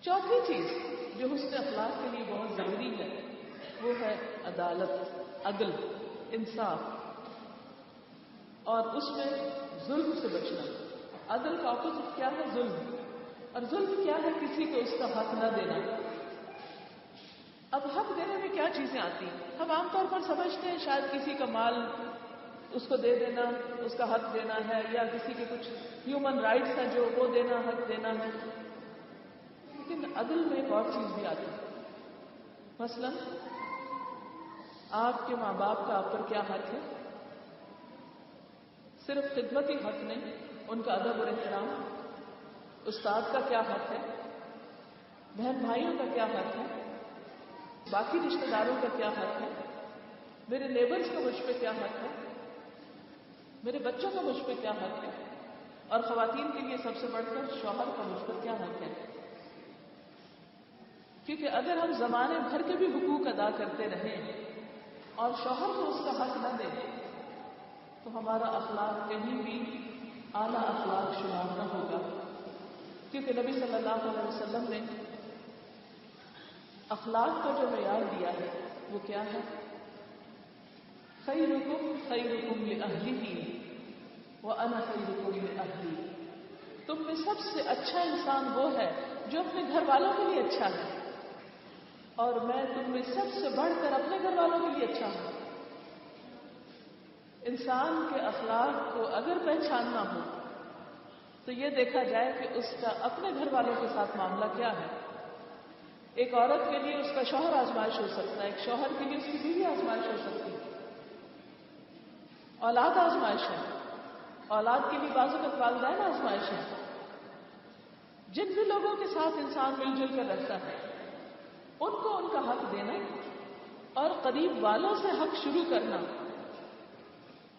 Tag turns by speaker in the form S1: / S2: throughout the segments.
S1: چوتھی چیز جو حسن اخلاق کے لیے بہت ضروری ہے وہ ہے عدالت، عدل، انصاف، اور اس میں ظلم سے بچنا۔ عدل کا اپوزٹ کیا ہے؟ ظلم۔ اور ظلم کیا ہے؟ کسی کو اس کا حق نہ دینا۔ اب حق دینے میں کیا چیزیں آتی ہیں؟ ہم عام طور پر سمجھتے ہیں شاید کسی کا مال اس کو دے دینا، اس کا حق دینا ہے، یا کسی کے کچھ ہیومن رائٹس ہیں جو وہ دینا، حق دینا ہے۔ لیکن عدل میں ایک اور چیز بھی آتی ہے۔ مثلا آپ کے ماں باپ کا آپ پر کیا حق ہے؟ صرف خدمتی حق نہیں، ان کا ادب اور احترام۔ استاد کا کیا حق ہے؟ بہن بھائیوں کا کیا حق ہے؟ باقی رشتہ داروں کا کیا حق ہے؟ میرے نیبرز کا مجھ پہ کیا حق ہے؟ میرے بچوں کا مجھ پہ کیا حق ہے؟ اور خواتین کے لیے سب سے بڑھ کر شوہر کا مجھ پر کیا حق ہے؟ کیونکہ اگر ہم زمانے بھر کے بھی حقوق ادا کرتے رہیں اور شوہر کو اس کا حق نہ دیں تو ہمارا اخلاق کہیں بھی اعلیٰ اخلاق شمار نہ ہوگا۔ کیونکہ نبی صلی اللہ علیہ وسلم نے اخلاق کا جو معیار دیا ہے وہ کیا ہے؟ خیرکم خیرکم لأہلہ وأنا خیرکم لأہلی۔ تم میں سب سے اچھا انسان وہ ہے جو اپنے گھر والوں کے لیے اچھا ہے، اور میں تم میں سب سے بڑھ کر اپنے گھر والوں کے لیے اچھا ہوں۔ انسان کے اخلاق کو اگر پہچاننا ہو تو یہ دیکھا جائے کہ اس کا اپنے گھر والوں کے ساتھ معاملہ کیا ہے۔ ایک عورت کے لیے اس کا شوہر آزمائش ہو سکتا ہے، ایک شوہر کے لیے اس کی بیوی آزمائش ہو سکتی ہے، اولاد آزمائش ہے، اولاد کے لیے بعض اوقات والدین آزمائش ہے۔ جن بھی لوگوں کے ساتھ انسان مل جل کر رہتا ہے ان کو ان کا حق دینا اور قریب والوں سے حق شروع کرنا،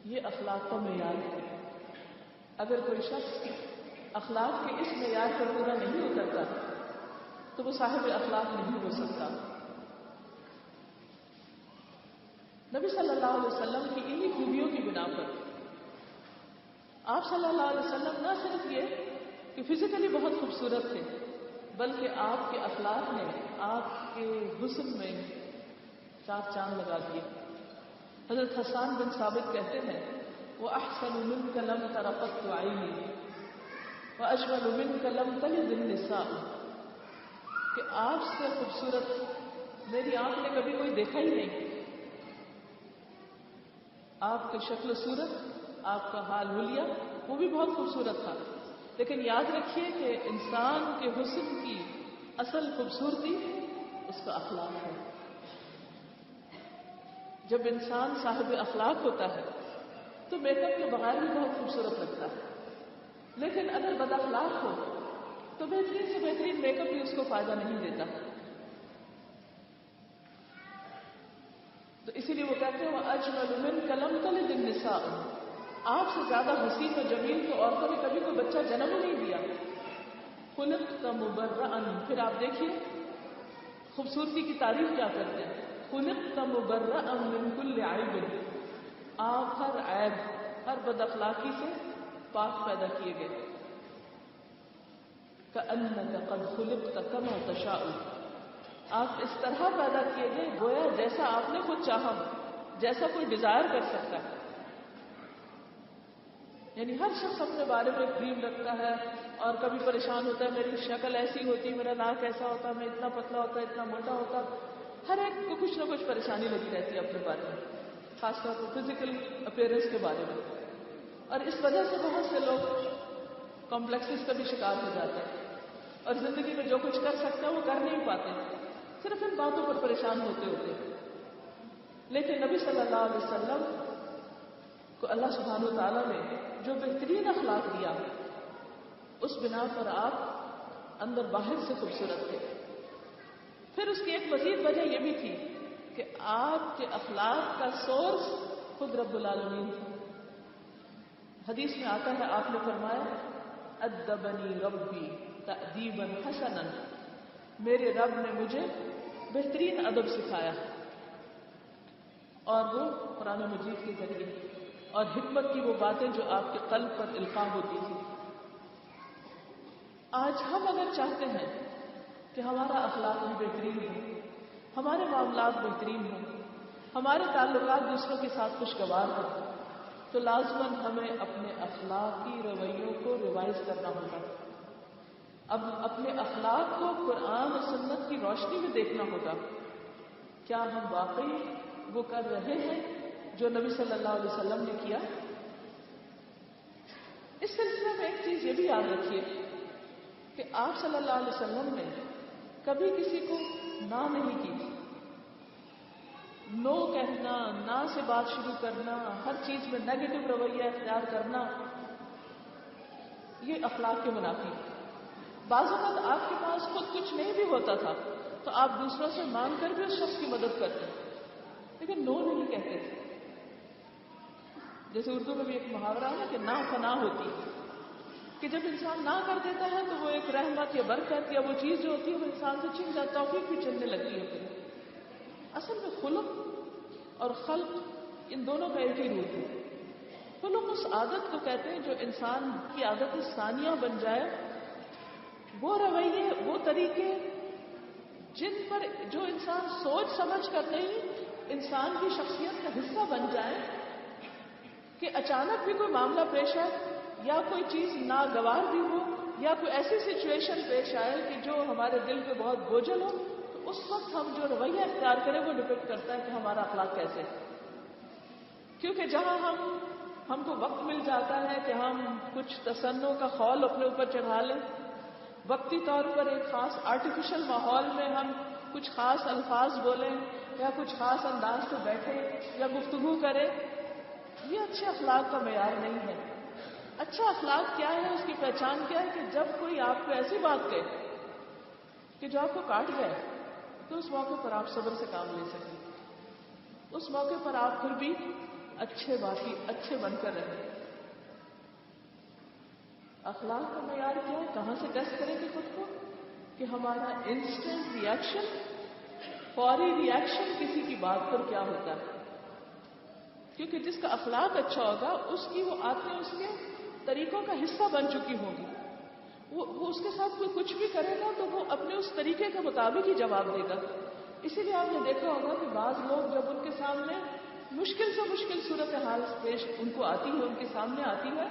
S1: یہ اخلاق کا معیار ہے۔ اگر کوئی شخص اخلاق کے اس معیار پر پورا نہیں اترتا تو وہ صاحب اخلاق نہیں ہو سکتا۔ نبی صلی اللہ علیہ وسلم کی انہی خوبیوں کی بنا پر آپ صلی اللہ علیہ وسلم نہ صرف یہ کہ فزیکلی بہت خوبصورت تھے بلکہ آپ کے اخلاق نے آپ کے حسن میں چار چاند لگا دیے۔ حضرت حسان بن ثابت کہتے ہیں وَأَحْسَنُ مِنْكَ لَمْ تَرَ قَطُّ عَيْنِي وَأَجْمَلُ مِنْكَ لَمْ تَلِدِ النِّسَاءُ، کہ آپ سے خوبصورت میری آنکھ نے کبھی کوئی دیکھا ہی نہیں۔ آپ کی شکل و صورت، آپ کا حال حلیہ وہ بھی بہت خوبصورت تھا، لیکن یاد رکھیے کہ انسان کے حسن کی اصل خوبصورتی اس کا اخلاق ہے۔ جب انسان صاحب اخلاق ہوتا ہے تو میک اپ کے بغیر بھی بہت خوبصورت لگتا ہے، لیکن اگر بد اخلاق ہو تو بہترین سے بہترین میک اپ بھی اس کو فائدہ نہیں دیتا۔ تو اسی لیے وہ کہتے ہیں وَأَجْمَلُ مِنْكَ لَمْ تَلِدِ النِّسَاءُ، آپ سے زیادہ حسین و جمیل تو عورتوں نے کبھی کوئی بچہ جنم ہی نہیں دیا۔ خُلِقْتَ مُبَرَّأً، پھر آپ دیکھیے خوبصورتی کی تعریف کیا کرتے ہیں، خُلِقْتَ مُبَرَّأً مِنْ كُلِّ عَيْبٍ، آپ ہر عیب، ہر بد اخلاقی سے پاک پیدا کیے گئے۔ كَأَنَّكَ قَدْ خُلِقْتَ كَمَا تَشَاءُ، آپ اس طرح پیدا کیے گئے گویا جیسا آپ نے خود چاہا ہو، جیسا کوئی ڈیزائر کر سکتا ہے۔ یعنی ہر شخص اپنے بارے میں ڈریم رکھتا ہے اور کبھی پریشان ہوتا ہے میری شکل ایسی ہوتی، میرا ناک ایسا ہوتا، میں اتنا پتلا ہوتا، اتنا موٹا ہوتا۔ ہر ایک کو کچھ نہ کچھ پریشانی لگی رہتی ہے اپنے بارے میں، خاص طور پر فزیکل اپیئرنس کے بارے میں، اور اس وجہ سے بہت سے لوگ کمپلیکسز کا بھی شکار ہو جاتے ہیں اور زندگی میں جو کچھ کر سکتے ہیں وہ کر نہیں پاتے، صرف ان باتوں پر پریشان ہوتے ہوتے۔ لیکن نبی صلی اللہ علیہ وسلم کو اللہ سبحانہ و تعالیٰ نے جو بہترین اخلاق دیا اس بنا پر آپ اندر باہر سے خوبصورت تھے۔ پھر اس کی ایک مزید وجہ یہ بھی تھی کہ آپ کے اخلاق کا سورس خود رب العالمین تھا۔ حدیث میں آتا ہے آپ نے فرمایا ادبنی ربی تأدیبا حسنا، میرے رب نے مجھے بہترین ادب سکھایا، اور وہ قرآن مجید کے ذریعے اور حکمت کی وہ باتیں جو آپ کے قلب پر القاء ہوتی تھی۔ آج ہم اگر چاہتے ہیں کہ ہمارا اخلاق بھی بہترین ہو، ہمارے معاملات بہترین ہوں، ہمارے تعلقات دوسروں کے ساتھ خوشگوار ہوں، تو لازماً ہمیں اپنے اخلاقی رویوں کو ریوائز کرنا ہوگا. اب اپنے اخلاق کو قرآن و سنت کی روشنی میں دیکھنا ہوگا. کیا ہم واقعی وہ کر رہے ہیں جو نبی صلی اللہ علیہ وسلم نے کیا؟ اس سلسلے میں ایک چیز یہ بھی یاد رکھیے کہ آپ صلی اللہ علیہ وسلم نے کبھی کسی کو نہ نہیں کی. نو کہنا، نہ سے بات شروع کرنا، ہر چیز میں نیگیٹو رویہ اختیار کرنا، یہ اخلاق کے منافی. بعض اوقات آپ کے پاس خود کچھ نہیں بھی ہوتا تھا تو آپ دوسروں سے مانگ کر بھی اس شخص کی مدد کرتے، لیکن نو نہیں کہتے تھے. جیسے اردو میں بھی ایک محاورہ ہے کہ نا فنا ہوتی، کہ جب انسان نہ کر دیتا ہے تو وہ ایک رحمت یا برکت یا وہ چیز جو ہوتی ہے وہ انسان سے چھن جاتا، توفیق بھی چلنے لگتی ہے. اصل میں خلق اور خلق ان دونوں کا ایک ہی روپ ہے. خلق اس عادت کو کہتے ہیں جو انسان کی عادت ثانیہ بن جائے، وہ رویے، وہ طریقے جن پر جو انسان سوچ سمجھ کر نہیں انسان کی شخصیت کا حصہ بن جائے، کہ اچانک بھی کوئی معاملہ پیش آئے یا کوئی چیز ناگوار بھی ہو یا کوئی ایسی سچویشن پیش آئے کہ جو ہمارے دل پہ بہت بوجھل ہو، تو اس وقت ہم جو رویہ اختیار کریں وہ ڈپینڈ کرتا ہے کہ ہمارا اخلاق کیسے. کیونکہ جہاں ہم کو وقت مل جاتا ہے کہ ہم کچھ تصنع کا خول اپنے اوپر چڑھا لیں، وقتی طور پر ایک خاص آرٹیفیشل ماحول میں ہم کچھ خاص الفاظ بولیں یا کچھ خاص انداز سے بیٹھیں یا گفتگو کریں، یہ اچھے اخلاق کا معیار نہیں ہے. اچھا اخلاق کیا ہے، اس کی پہچان کیا ہے؟ کہ جب کوئی آپ کو ایسی بات کہے کہ جو آپ کو کاٹ جائے تو اس موقع پر آپ صبر سے کام لے سکیں، اس موقع پر آپ پھر بھی اچھے باقی اچھے بن کر رہیں. اخلاق کا معیار کیا ہے؟ کہاں سے ٹیسٹ کریں گے خود کو؟ کہ ہمارا انسٹنٹ ری ایکشن، فوری ری ایکشن کسی کی بات پر کیا ہوتا ہے. کیونکہ جس کا اخلاق اچھا ہوگا اس کی وہ عادتیں اس کے طریقوں کا حصہ بن چکی ہوں گی. وہ اس کے ساتھ کوئی کچھ بھی کرے گا تو وہ اپنے اس طریقے کے مطابق ہی جواب دے گا. اسی لیے آپ نے دیکھا ہوگا کہ بعض لوگ جب ان کے سامنے مشکل سے مشکل صورتحال پیش ان کو آتی ہے، ان کے سامنے آتی ہے،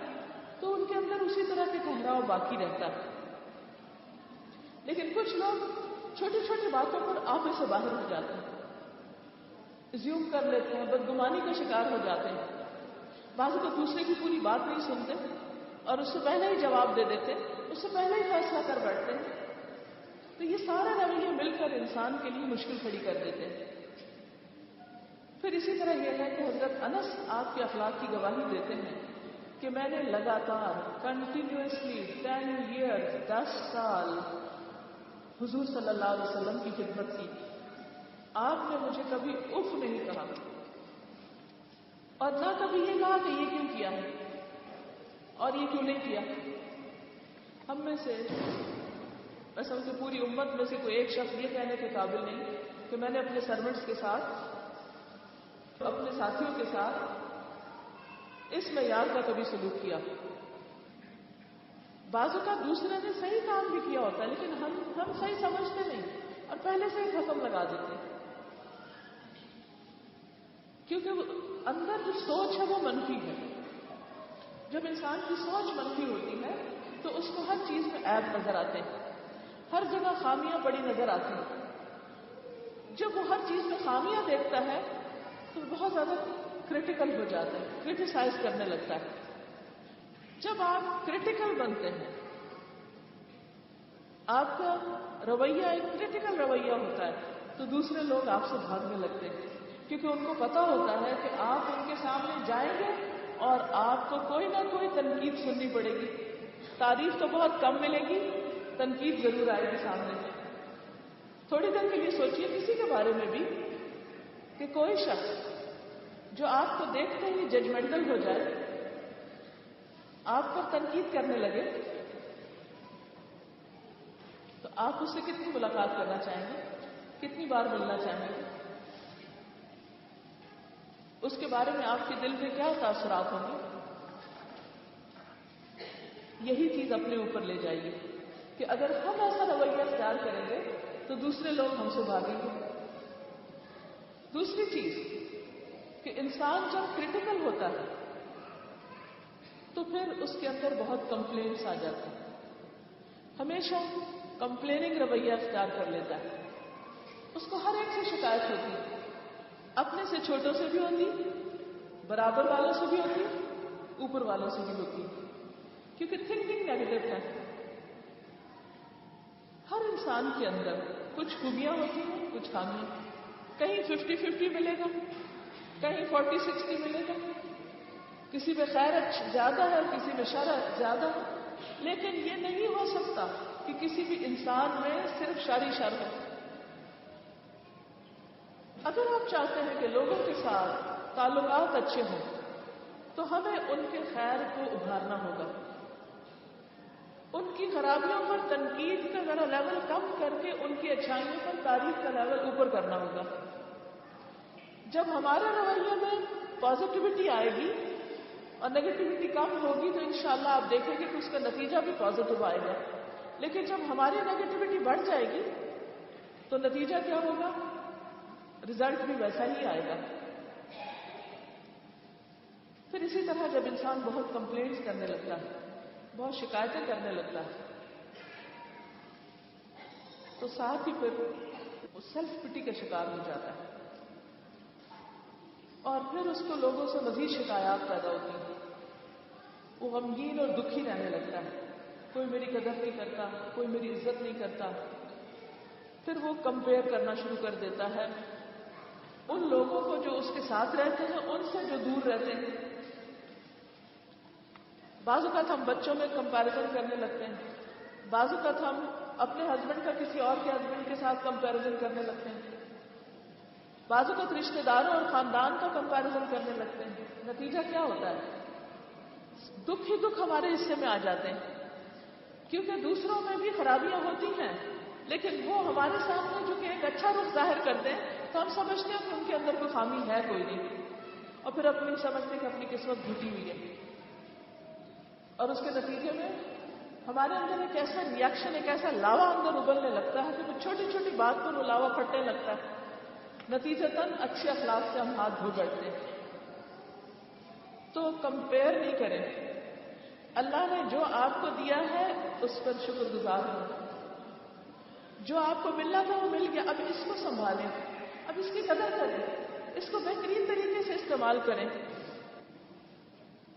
S1: تو ان کے اندر اسی طرح کے ٹھہراؤ باقی رہتا ہے. لیکن کچھ لوگ چھوٹی چھوٹی باتوں پر آپے سے باہر ہو جاتے ہیں، زیوم کر لیتے ہیں، بدگمانی کا شکار ہو جاتے ہیں. بعض کو دوسرے کی پوری بات نہیں سنتے اور اس سے پہلے ہی جواب دے دیتے، اس سے پہلے ہی فیصلہ کر بیٹھتے ہیں. تو یہ سارے رویے مل کر انسان کے لیے مشکل کھڑی کر دیتے ہیں. پھر اسی طرح یہ ہے کہ حضرت انس آپ کے اخلاق کی گواہی دیتے ہیں کہ میں نے لگاتار کنٹینیوسلی 10 ایئرز 10 سال حضور صلی اللہ علیہ وسلم کی خدمت کی. آپ نے مجھے کبھی اف نہیں کہا اور نہ کبھی یہ کہا کہ یہ کیوں کیا ہے اور یہ کیوں نہیں کیا. ہم میں سے ایسا کہ پوری امت میں سے کوئی ایک شخص یہ کہنے کے قابل نہیں کہ میں نے اپنے سرونٹس کے ساتھ، اپنے ساتھیوں کے ساتھ اس معیار کا کبھی سلوک کیا. بعض اوقات دوسرے نے صحیح کام بھی کیا ہوتا ہے لیکن ہم صحیح سمجھتے نہیں اور پہلے سے ہی ختم لگا دیتے ہیں، کیونکہ اندر جو سوچ ہے وہ منفی ہے. جب انسان کی سوچ منفی ہوتی ہے تو اس کو ہر چیز میں عیب نظر آتے ہیں، ہر جگہ خامیاں بڑی نظر آتی ہیں. جب وہ ہر چیز میں خامیاں دیکھتا ہے تو بہت زیادہ کرٹیکل ہو جاتا ہے، کرٹیسائز کرنے لگتا ہے. جب آپ کرٹیکل بنتے ہیں، آپ کا رویہ ایک کرٹیکل رویہ ہوتا ہے، تو دوسرے لوگ آپ سے بھاگنے لگتے ہیں، کیونکہ ان کو پتا ہوتا ہے کہ آپ ان کے سامنے جائیں گے اور آپ کو کوئی نہ کوئی تنقید سننی پڑے گی. تعریف تو بہت کم ملے گی، تنقید ضرور آئے گی سامنے. تھوڑی دیر کے لیے سوچئے کسی کے بارے میں بھی کہ کوئی شخص جو آپ کو دیکھتے ہی ججمنٹل ہو جائے، آپ پر تنقید کرنے لگے، تو آپ اس سے کتنی ملاقات کرنا چاہیں گے، کتنی بار ملنا چاہیں گے؟ اس کے بارے میں آپ کے دل میں کیا تاثرات ہوں گے؟ یہی چیز اپنے اوپر لے جائیے کہ اگر ہم ایسا رویہ اختیار کریں گے تو دوسرے لوگ ہم سے بھاگیں گے. دوسری چیز کہ انسان جب کرٹیکل ہوتا ہے تو پھر اس کے اندر بہت کمپلینٹس آ جاتے ہیں. ہمیشہ کمپلیننگ رویہ اختیار کر لیتا ہے. اس کو ہر ایک سے شکایت ہوتی ہے، اپنے سے چھوٹوں سے بھی ہوتی، برابر والوں سے بھی ہوتی، اوپر والوں سے بھی ہوتی، کیونکہ تھنکنگ نیگیٹو ہے. ہر انسان کے اندر کچھ خوبیاں ہوتی ہیں، کچھ خامیاں. کہیں 50-50 ملے گا، کہیں 40-60 ملے گا، کسی میں خیر زیادہ ہے، کسی میں شر زیادہ ہے. لیکن یہ نہیں ہو سکتا کہ کسی بھی انسان میں صرف شر ہی شر ہو. اگر آپ چاہتے ہیں کہ لوگوں کے ساتھ تعلقات اچھے ہوں تو ہمیں ان کے خیر کو ابھارنا ہوگا. ان کی خرابیوں پر تنقید کا ذرا لیول کم کر کے ان کی اچھائیوں پر تعریف کا لیول اوپر کرنا ہوگا. جب ہمارے رویے میں پازیٹیوٹی آئے گی اور نیگیٹیوٹی کم ہوگی تو انشاءاللہ آپ دیکھیں گے کہ اس کا نتیجہ بھی پازیٹیو آئے گا. لیکن جب ہماری نیگیٹیوٹی بڑھ جائے گی تو نتیجہ کیا ہوگا؟ رزلٹ بھی ویسا ہی آئے گا. پھر اسی طرح جب انسان بہت کمپلینٹس کرنے لگتا ہے، بہت شکایتیں کرنے لگتا ہے، تو ساتھ ہی پھر وہ سیلف پٹی کا شکار ہو جاتا ہے اور پھر اس کو لوگوں سے مزید شکایات پیدا ہوتی ہیں. وہ غمگین اور دکھی رہنے لگتا ہے. کوئی میری قدر نہیں کرتا، کوئی میری عزت نہیں کرتا. پھر وہ کمپیئر کرنا شروع کر دیتا ہے ان لوگوں کو جو اس کے ساتھ رہتے ہیں ان سے جو دور رہتے ہیں. بعض اوقات ہم بچوں میں کمپیریزن کرنے لگتے ہیں، بعض اوقات ہم اپنے ہسبینڈ کا کسی اور کے ہسبینڈ کے ساتھ کمپیریزن کرنے لگتے ہیں، بعض اوقات رشتہ داروں اور خاندان کا کمپیریزن کرنے لگتے ہیں. نتیجہ کیا ہوتا ہے؟ دکھ ہی دکھ ہمارے حصے میں آ جاتے ہیں. کیونکہ دوسروں میں بھی خرابیاں ہوتی ہیں لیکن وہ ہمارے سامنے جو کہ ایک اچھا رخ ظاہر کرتے ہیں تو ہم سمجھتے ہیں کہ ان کے اندر کوئی خامی ہے کوئی نہیں، اور پھر اپنی سمجھتے کہ اپنی قسمت گھٹی ہوئی ہے. اور اس کے نتیجے میں ہمارے اندر ایک ایسا ریئیکشن، ایک ایسا لاوا اندر ابلنے لگتا ہے کہ چھوٹی چھوٹی بات پر وہ لاوا پھٹنے لگتا ہے. نتیجتاً اچھے اخلاق سے ہم ہاتھ دھو بیٹھتے ہیں. تو کمپیئر نہیں کریں. اللہ نے جو آپ کو دیا ہے اس پر شکر گزار ہوں. جو آپ کو ملنا تھا وہ مل گیا، اب اس کو سنبھالیں، اب اس کی قدر کریں، اس کو بہترین طریقے سے استعمال کریں.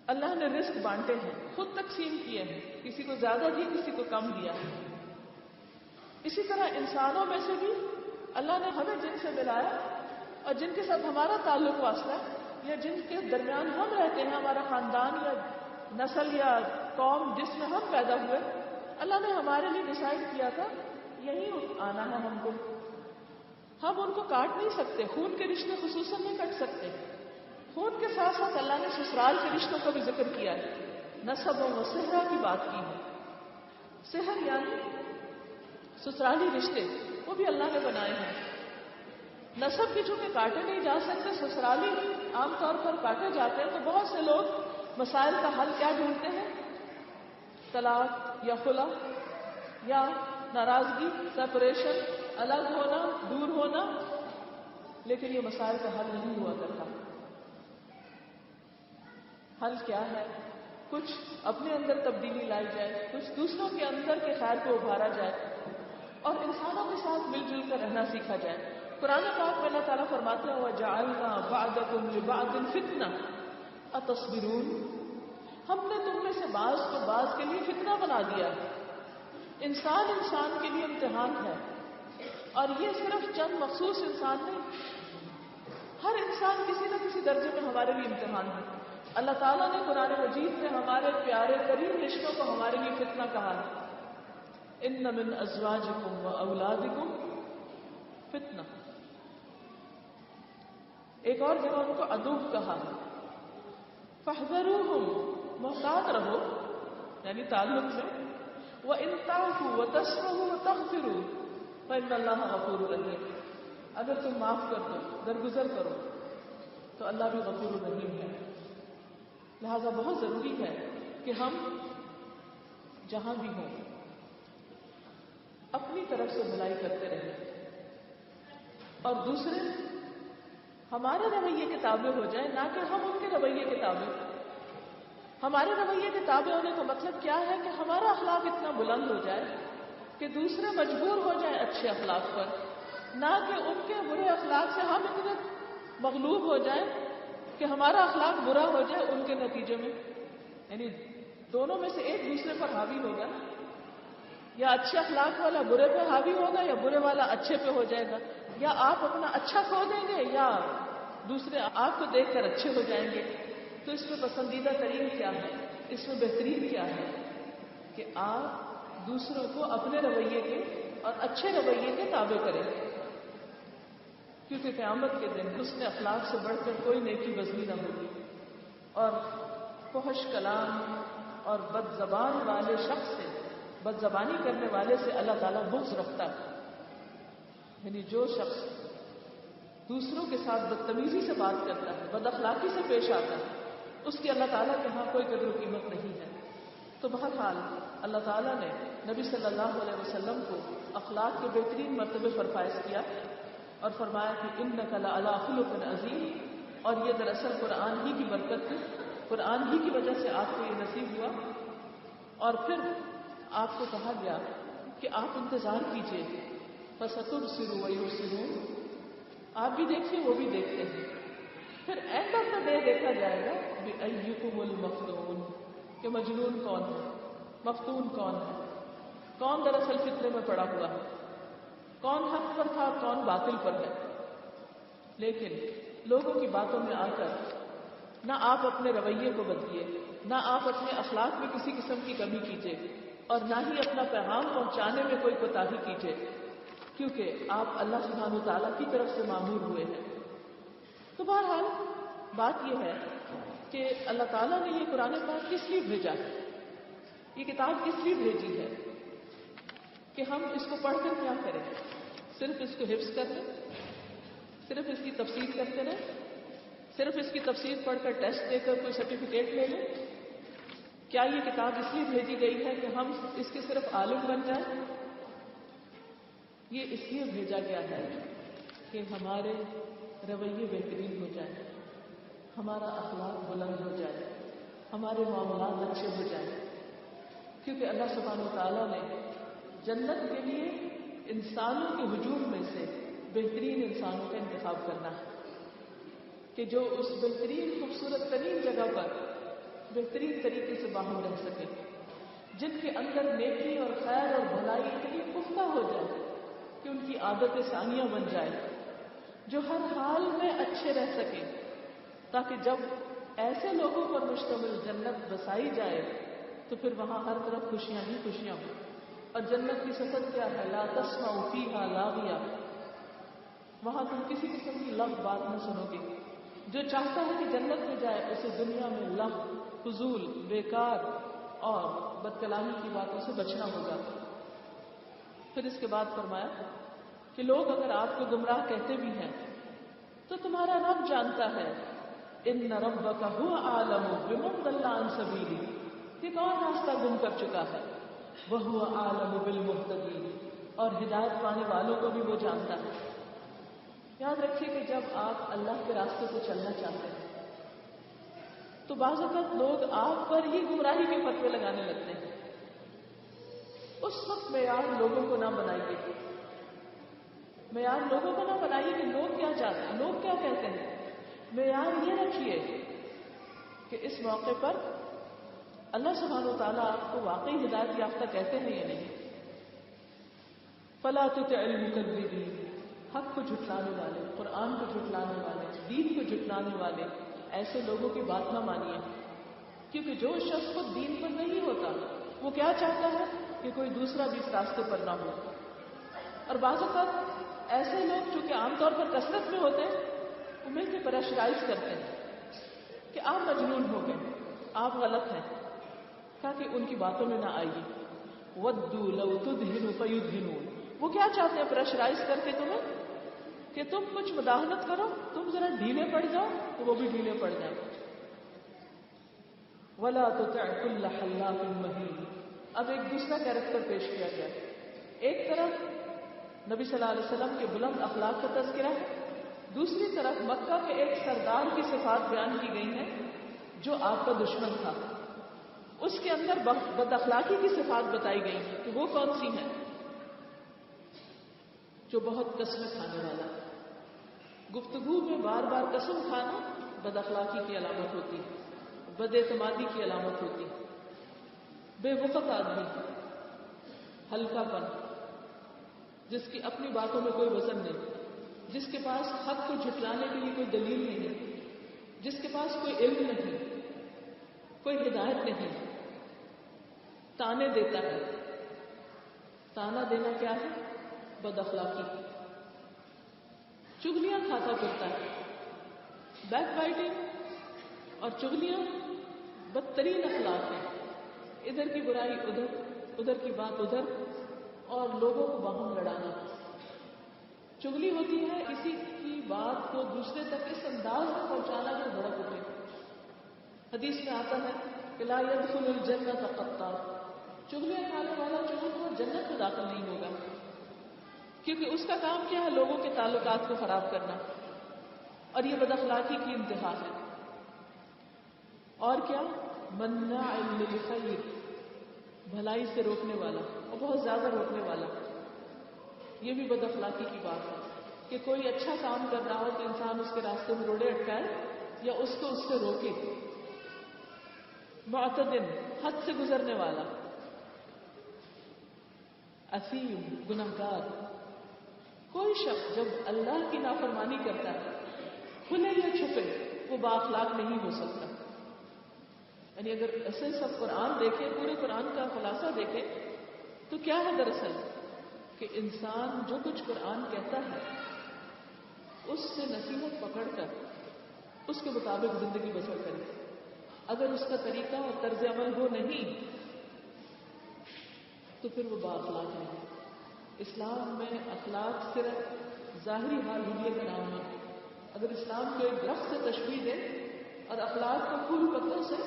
S1: اللہ نے رزق بانٹے ہیں، خود تقسیم کیے ہیں، کسی کو زیادہ دیا، کسی کو کم دیا. اسی طرح انسانوں میں سے بھی اللہ نے ہمیں جن سے ملایا اور جن کے ساتھ ہمارا تعلق واسطہ ہے یا جن کے درمیان ہم رہتے ہیں، ہمارا خاندان یا نسل یا قوم جس میں ہم پیدا ہوئے، اللہ نے ہمارے لیے ڈیسائیڈ کیا تھا یہی آنا ہے ہم کو. ہم ان کو کاٹ نہیں سکتے، خون کے رشتے خصوصاً نہیں کٹ سکتے. خون کے ساتھ ساتھ اللہ نے سسرال کے رشتوں کا بھی ذکر کیا ہے. نسب و صہرا کی بات کی ہے. صہر یعنی سسرالی رشتے، وہ بھی اللہ نے بنائے ہیں. نسب بھی چونکہ کاٹے نہیں جا سکتے، سسرالی عام طور پر کاٹے جاتے ہیں. تو بہت سے لوگ مسائل کا حل کیا ڈھونڈتے ہیں؟ طلاق یا خلا یا ناراضگی، سپریشن، الگ ہونا، دور ہونا. لیکن یہ مسائل کا حل نہیں ہوا کرتا. حل کیا ہے؟ کچھ اپنے اندر تبدیلی لائی جائے، کچھ دوسروں کے اندر کے خیر کو ابھارا جائے اور انسانوں کے ساتھ مل جل کر رہنا سیکھا جائے. قرآن پاک میں اللہ تعالیٰ فرماتے ہیں وَجَعَلْنَا بَعْضَكُمْ لِبَعْضٍ فِتْنَةً أَتَصْبِرُونَ. ہم نے تم میں سے بعض کو بعض کے لیے فتنہ بنا دیا. انسان انسان کے لیے امتحان ہے اور یہ صرف چند مخصوص انسان نہیں، ہر انسان کسی نہ کسی درجے میں ہمارے لیے امتحان ہے. اللہ تعالیٰ نے قرآن مجید میں ہمارے پیارے ترین رشتوں کو ہمارے لیے فتنہ کہا ہے. ان من ازواجکم و اولادکم فتنہ. ایک اور جگہ ان کو عدو کہا ہے. فاحذروہم، محتاط رہو یعنی تعلق سے. وَإِن تَعْفُوا وَتَصْفَحُوا وَتَغْفِرُوا فَإِنَّ اللَّهَ غَفُورٌ رَحِيمٌ. اگر تم معاف کر دو، درگزر کرو تو اللہ بھی غفور رحیم ہے. لہذا بہت ضروری ہے کہ ہم جہاں بھی ہوں اپنی طرف سے بھلائی کرتے رہیں، اور دوسرے ہمارے رویے کے تابع ہو جائیں، نہ کہ ہم ان کے رویے کے تابع۔ ہمارے رویے کے تابع ہونے کا مطلب کیا ہے کہ ہمارا اخلاق اتنا بلند ہو جائے کہ دوسرے مجبور ہو جائیں اچھے اخلاق پر، نہ کہ ان کے برے اخلاق سے ہم اتنے مغلوب ہو جائیں کہ ہمارا اخلاق برا ہو جائے ان کے نتیجے میں۔ یعنی دونوں میں سے ایک دوسرے پر حاوی ہوگا، یا اچھے اخلاق والا برے پہ حاوی ہوگا، یا برے والا اچھے پہ ہو جائے گا، یا آپ اپنا اچھا کھو دیں گے یا دوسرے آپ کو دیکھ کر اچھے ہو جائیں گے۔ تو اس میں پسندیدہ ترین کیا ہے، اس میں بہترین کیا ہے کہ آپ دوسروں کو اپنے رویے کے اور اچھے رویے کے تابع کریں، کیونکہ قیامت کے دن حسن اخلاق سے بڑھ کر کوئی نیکی بزمی نہ ہوگی، اور فحش کلام اور بد زبان والے شخص سے، بد زبانی کرنے والے سے اللہ تعالیٰ بغض رکھتا ہے۔ یعنی جو شخص دوسروں کے ساتھ بدتمیزی سے بات کرتا ہے، بد اخلاقی سے پیش آتا ہے، اس کی اللہ تعالیٰ کے ہاں کوئی قدر و قیمت نہیں ہے۔ تو بہرحال اللہ تعالیٰ نے نبی صلی اللہ علیہ وسلم کو اخلاق کے بہترین مرتبے پر فائز کیا اور فرمایا کہ انک لعلی خلق عظیم، اور یہ دراصل قرآن ہی کی برکت ہے، قرآن ہی کی وجہ سے آپ کو یہ نصیب ہوا۔ اور پھر آپ کو کہا گیا کہ آپ انتظار کیجیے، فَسَتُبْصِرُ وَيُبْصِرُونَ، آپ بھی دیکھیے وہ بھی دیکھتے ہیں۔ پھر اینڈ آف دا ڈے دیکھا جائے گا بِأَيُّكُمُ الْمَفْتُونُ، کہ مجنون کون ہے، مفتون کون ہے، کون دراصل فتنے میں پڑا ہوا ہے، کون حق پر تھا اور کون باطل پر ہے۔ لیکن لوگوں کی باتوں میں آ کر نہ آپ اپنے رویے کو بدلیے، نہ آپ اپنے اخلاق میں کسی قسم کی کمی کیجیے، اور نہ ہی اپنا پیغام پہنچانے میں کوئی کوتاہی کیجیے، کیونکہ آپ اللہ سبحانہ وتعالیٰ کی طرف سے مامور ہوئے ہیں۔ تو بہرحال بات یہ ہے کہ اللہ تعالیٰ نے یہ قرآن پاک کس لیے بھیجا ہے، یہ کتاب کس لیے بھیجی ہے، کہ ہم اس کو پڑھ کر کیا کریں؟ صرف اس کو حفظ کر لیں، صرف اس کی تفسیر کرتے رہیں، صرف اس کی تفسیر پڑھ کر ٹیسٹ دے کر کوئی سرٹیفکیٹ لے لیں؟ کیا یہ کتاب اس لیے بھیجی گئی ہے کہ ہم اس کے صرف عالم بن جائیں؟ یہ اس لیے بھیجا گیا ہے کہ ہمارے رویے بہترین ہو جائیں، ہمارا اخلاق بلند ہو جائے، ہمارے معاملات اچھے ہو جائیں، کیونکہ اللہ سبحانہ وتعالیٰ نے جنت کے لیے انسانوں کے ہجوم میں سے بہترین انسانوں کا انتخاب کرنا ہے، کہ جو اس بہترین خوبصورت ترین جگہ پر بہترین طریقے سے باہم رہ سکے، جن کے اندر نیکی اور خیر اور بھلائی اتنی پختہ ہو جائے کہ ان کی عادت ثانیہ بن جائے، جو ہر حال میں اچھے رہ سکے، تاکہ جب ایسے لوگوں پر مشتمل جنت بسائی جائے تو پھر وہاں ہر طرف خوشیاں ہی خوشیاں ہوں۔ اور جنت کی صفت کیا ہے؟ لا تسمع فیہا لاغیہ، وہاں تم کسی قسم کی لغو بات نہ سنو گے۔ جو چاہتا ہے کہ جنت میں جائے اسے دنیا میں لغو، فضول، بیکار اور بد کلامی کی باتوں سے بچنا ہوگا۔ پھر اس کے بعد فرمایا کہ لوگ اگر آپ کو گمراہ کہتے بھی ہیں تو تمہارا رب جانتا ہے، ان ربک هو اعلم بمن ضل عن سبیلہ، کہ کون راستہ گم کر چکا ہے، وہو اعلم بالمہتدین، اور ہدایت پانے والوں کو بھی وہ جانتا ہے۔ یاد رکھیے کہ جب آپ اللہ کے راستے کو چلنا چاہتے ہیں تو بعض اوقات لوگ آپ پر ہی گمراہی کے فتوے لگانے لگتے ہیں۔ اس وقت معیار لوگوں کو نہ بنائیے، معیار لوگوں کو نہ بنائیے کہ لوگ کیا چاہتے ہیں، لوگ کیا کہتے ہیں۔ معیار یہ رکھیے کہ اس موقع پر اللہ سبحانہ وتعالیٰ آپ کو واقعی ہدایت یافتہ کہتے ہیں یا نہیں۔ فلا تطع المکذبین، حق کو جھٹلانے والے، قرآن کو جھٹلانے والے، دین کو جھٹلانے والے ایسے لوگوں کی بات نہ مانیے، کیونکہ جو شخص خود دین پر نہیں ہوتا وہ کیا چاہتا ہے کہ کوئی دوسرا بھی اس راستے پر نہ ہو۔ اور بعض اوقات ایسے لوگ جو کہ عام طور پر کثرت میں ہوتے ہیں وہ مل کے پریشرائز کرتے ہیں کہ آپ مجنون ہو گئے، آپ غلط ہیں، تاکہ ان کی باتوں میں نہ آئیے۔ وَدُّوا لَوْ تُدْهِنُ فَيُدْهِنُونَ، وہ کیا چاہتے ہیں پریشرائز کر کے تمہیں کہ تم کچھ مداحنت کرو، تم ذرا ڈھیلے پڑ جاؤ تو وہ بھی ڈھیلے پڑ جائیں۔ وَلَا تُطِعْ كُلَّ حَلَّافٍ مَّهِينٍ، اب ایک دوسرا کیریکٹر پیش کیا گیا۔ ایک طرف نبی صلی اللہ علیہ وسلم کے بلند اخلاق کا تذکرہ ہے، دوسری طرف مکہ کے ایک سردار کی صفات بیان کی گئی ہیں جو آپ کا دشمن تھا، اس کے اندر بد اخلاقی کی صفات بتائی گئی ہیں کہ وہ کون سی ہیں؟ جو بہت قسمیں کھانے والا ہے، گفتگو میں بار بار قسم کھانا بد اخلاقی کی علامت ہوتی ہے، بد اعتمادی کی علامت ہوتی ہے، بے وقت آدمی، ہلکا پن، جس کی اپنی باتوں میں کوئی وزن نہیں، جس کے پاس حق کو جھٹلانے کے لیے کوئی دلیل نہیں، جس کے پاس کوئی علم نہیں، کوئی ہدایت نہیں، تانے دیتا ہے۔ تانا دینا کیا ہے؟ بد اخلاقی۔ چغلیاں کھاتا پھرتا ہے، بیک بائٹنگ اور چغلیاں بدترین اخلاق ہیں، ادھر کی برائی ادھر، ادھر کی بات ادھر، اور لوگوں کو باہم لڑانا۔ چغلی ہوتی ہے کسی کی بات کو دوسرے تک اس انداز میں پہنچانا جو بھڑک اٹھے۔ حدیث میں آتا ہے کہ لا يدخل الجنۃ قطار، چغلیاں کھانے والا چغل جنت میں داخل نہیں ہوگا، کیونکہ اس کا کام کیا ہے؟ لوگوں کے تعلقات کو خراب کرنا، اور یہ بد اخلاقی کی انتہا ہے۔ اور کیا؟ مناع للخیر، بھلائی سے روکنے والا، اور بہت زیادہ روکنے والا۔ یہ بھی بد اخلاقی کی بات ہے کہ کوئی اچھا کام کر رہا ہو تو انسان اس کے راستے میں روڑے اٹکائے یا اس کو اس سے روکے۔ معتدن، حد سے گزرنے والا۔ اثیم، گنہگار۔ کوئی شخص جب اللہ کی نافرمانی کرتا ہے، کھلے یا چھپے، وہ با اخلاق نہیں ہو سکتا۔ یعنی اگر ایسے سب قرآن دیکھیں، پورے قرآن کا خلاصہ دیکھیں، تو کیا ہے دراصل کہ انسان جو کچھ قرآن کہتا ہے اس سے نصیحت پکڑ کر اس کے مطابق زندگی بسر کرے۔ اگر اس کا طریقہ اور طرز عمل وہ نہیں تو پھر وہ با اخلاق نہیں۔ اسلام میں اخلاق صرف ظاہری حال ہلیے کا نام ہے۔ اگر اسلام کو ایک درخت سے تشبیہ دے اور اخلاق کو پھول پتوں سے،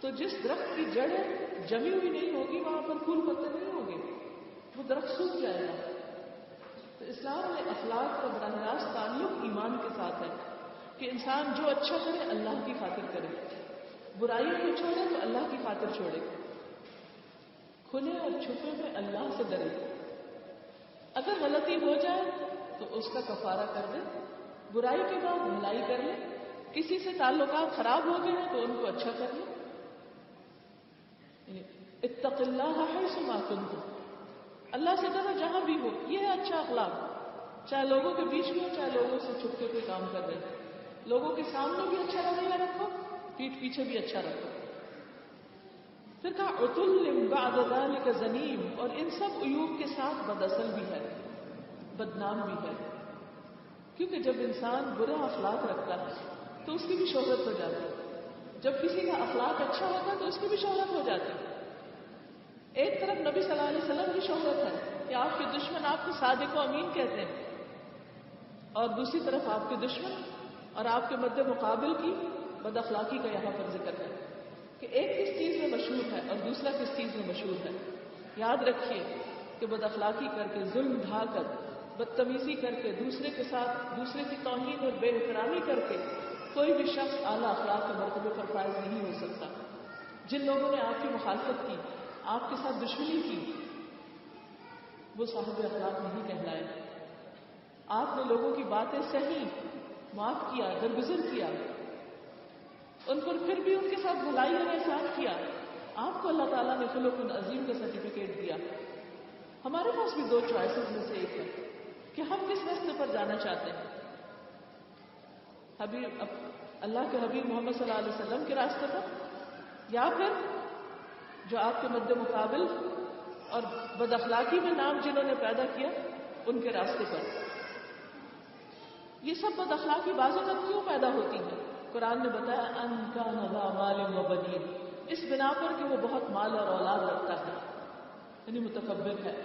S1: تو جس درخت کی جڑیں جمی ہوئی نہیں ہوگی وہاں پر پھول پتے نہیں ہوں گے، وہ درخت سوکھ جائے گا۔ تو اسلام میں اخلاق کا براہ راست تعلق ایمان کے ساتھ ہے کہ انسان جو اچھا کرے اللہ کی خاطر کرے، برائیوں کو چھوڑے تو اللہ کی خاطر چھوڑے، کھلے اور چھپے میں اللہ سے ڈرے۔ اگر غلطی ہو جائے تو اس کا کفارہ کر دے، برائی کے بعد بھلائی کر لے، کسی سے تعلقات خراب ہو گئے ہیں تو ان کو اچھا کر لے۔ اتق اللہ حیث ما کنت، اللہ سے ڈرو جہاں بھی ہو، یہ ہے اچھا اخلاق۔ چاہے لوگوں کے بیچ میں ہو، چاہے لوگوں سے چھپ کے کوئی کام کر رہے ہیں، لوگوں کے سامنے بھی اچھا رویہ رکھو، پیٹھ پیچھے بھی اچھا رکھو۔ پھر کہا عتل بعد ذلک زنیم، اور ان سب عیوب کے ساتھ بداصل بھی ہے، بدنام بھی ہے، کیونکہ جب انسان برا اخلاق رکھتا ہے تو اس کی بھی شہرت ہو جاتی ہے، جب کسی کا اخلاق اچھا ہوتا ہے تو اس کی بھی شہرت ہو جاتی ہے۔ ایک طرف نبی صلی اللہ علیہ وسلم کی شہرت ہے کہ آپ کے دشمن آپ کو صادق و امین کہتے ہیں، اور دوسری طرف آپ کے دشمن اور آپ کے مد مقابل کی بد اخلاقی کا یہاں پر ذکر ہے کہ ایک کس چیز میں مشہور ہے اور دوسرا کس چیز میں مشہور ہے۔ یاد رکھیے کہ بد اخلاقی کر کے، ظلم ڈھا کر، بدتمیزی کر کے، دوسرے کے ساتھ دوسرے کی توہین اور بے احترامی کر کے کوئی بھی شخص اعلیٰ اخلاق کے مرتبے پر فائز نہیں ہو سکتا۔ جن لوگوں نے آپ کی مخالفت کی، آپ کے ساتھ دشمنی کی، وہ صاحب اخلاق نہیں کہلائے۔ آپ نے لوگوں کی باتیں سہی، معاف کیا، درگزر کیا، ان پر پھر بھی ان کے ساتھ بھلائی اور احسان کیا، آپ کو اللہ تعالیٰ نے خلق عظیم کا سرٹیفکیٹ دیا۔ ہمارے پاس بھی دو چوائسز میں سے ایک ہے کہ ہم کس راستے پر جانا چاہتے ہیں، اللہ کے حبیب محمد صلی اللہ علیہ وسلم کے راستے پر، یا پھر جو آپ کے مد مقابل اور بد اخلاقی میں نام جنہوں نے پیدا کیا ان کے راستے پر۔ یہ سب بد اخلاقی بعض اوقات کیوں پیدا ہوتی ہے؟ قرآن نے بتایا ان کان ذا مال و بنین، اس بنا پر کہ وہ بہت مال اور اولاد رکھتا ہے، یعنی متکبر ہے۔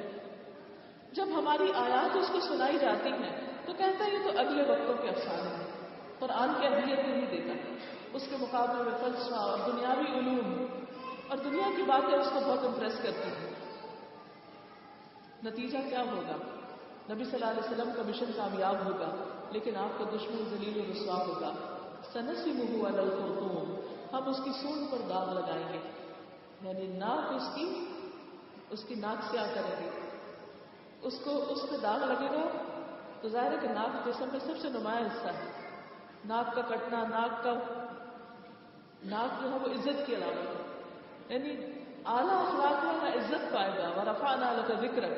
S1: جب ہماری آیات اس کو سنائی جاتی ہیں تو کہتا ہے یہ تو اگلے وقتوں کے افسانے ہیں، قرآن کی اہمیت نہیں دیتا، اس کے مقابلے میں فلسفہ اور دنیاوی علوم اور دنیا کی باتیں اس کو بہت امپریس کرتی ہیں۔ نتیجہ کیا ہوگا؟ نبی صلی اللہ علیہ وسلم کا مشن کامیاب ہوگا لیکن آپ کا دشمن ذلیل و رسوا ہوگا. سنسمہ علی الخرطوم، ہم اس کی سونڈ پر داغ لگائیں گے. یعنی ناک اس کی ناک سے کریں گے، اس پہ داغ لگے گا. تو ظاہر ہے کہ ناک جسم میں سب سے نمایاں حصہ ہے. ناک کا کٹنا، ناک جو ہے وہ عزت کی علامت ہے. یعنی اعلیٰ اخلاق والا عزت پائے گا، ورفعنا لک ذکرک،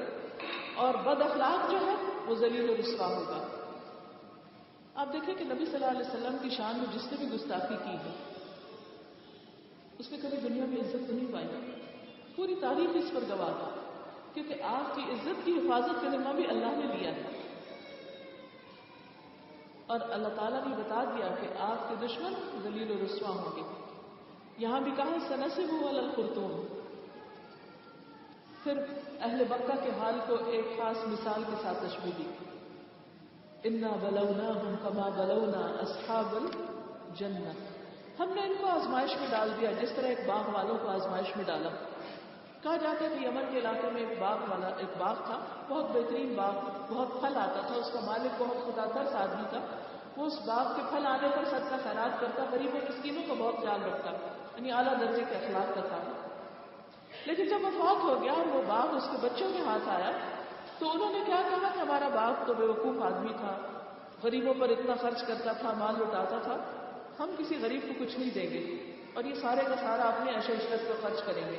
S1: اور بد اخلاق جو ہے وہ ذلیل و رسوا ہوگا. آپ دیکھیں کہ نبی صلی اللہ علیہ وسلم کی شان میں جس نے بھی گستاخی کی ہے اس نے کبھی دنیا میں عزت نہیں پائی. پوری تاریخ اس پر گواہ ہے، کیونکہ آپ کی عزت کی حفاظت کا ذمہ بھی اللہ نے لیا ہے. اور اللہ تعالیٰ نے بتا دیا کہ آپ کے دشمن ذلیل و رسوا ہوں گے. یہاں بھی کہا سنسمہ علی الخرطوم. پھر اہل مکہ کے حال کو ایک خاص مثال کے ساتھ تشبیہ دی. انا بلوناہم کما بلونا اصحاب الجنہ، ہم نے ان کو آزمائش میں ڈال دیا جس طرح ایک باغ والوں کو آزمائش میں ڈالا. کہا جاتا ہے کہ یمن کے علاقے میں ایک باغ تھا، بہت بہترین باغ، بہت پھل آتا تھا. اس کا مالک بہت خدا ترس آدمی تھا. وہ اس باغ کے پھل آنے پر صدقہ خیرات کرتا، غریبوں مسکینوں کا بہت خیال رکھتا، یعنی اعلیٰ درجے کے اخلاق کا تھا. لیکن جب وفات ہو گیا اور وہ باغ اس کے بچوں کے ہاتھ آیا تو انہوں نے کیا کہا کہ ہمارا باغ تو بے وقوف آدمی تھا، غریبوں پر اتنا خرچ کرتا تھا، مال لٹاتا تھا، ہم کسی غریب کو کچھ نہیں دیں گے اور یہ سارے کا سارا اپنے عیش و عشرت پر خرچ کریں گے.